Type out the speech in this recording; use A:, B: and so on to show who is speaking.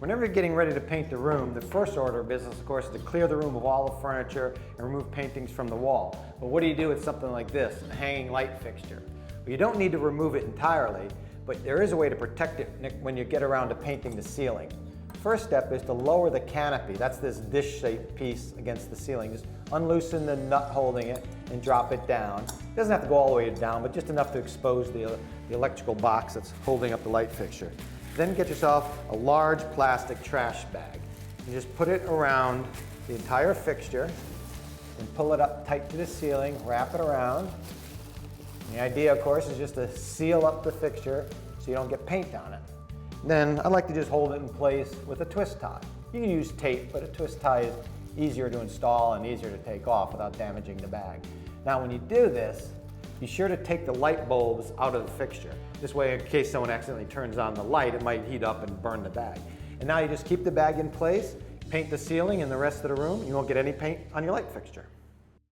A: Whenever you're getting ready to paint the room, the first order of business, of course, is to clear the room of all the furniture and remove paintings from the wall. But what do you do with something like this, a hanging light fixture? Well, you don't need to remove it entirely, but there is a way to protect it when you get around to painting the ceiling. First step is to lower the canopy. That's this dish-shaped piece against the ceiling. Just unloosen the nut holding it and drop it down. It doesn't have to go all the way down, but just enough to expose the electrical box that's holding up the light fixture. Then get yourself a large plastic trash bag. You just put it around the entire fixture and pull it up tight to the ceiling, wrap it around. And the idea, of course, is just to seal up the fixture so you don't get paint on it. Then I like to just hold it in place with a twist tie. You can use tape, but a twist tie is easier to install and easier to take off without damaging the bag. Now when you do this, be sure to take the light bulbs out of the fixture. This way, in case someone accidentally turns on the light, it might heat up and burn the bag. And now you just keep the bag in place, paint the ceiling and the rest of the room, and you won't get any paint on your light fixture.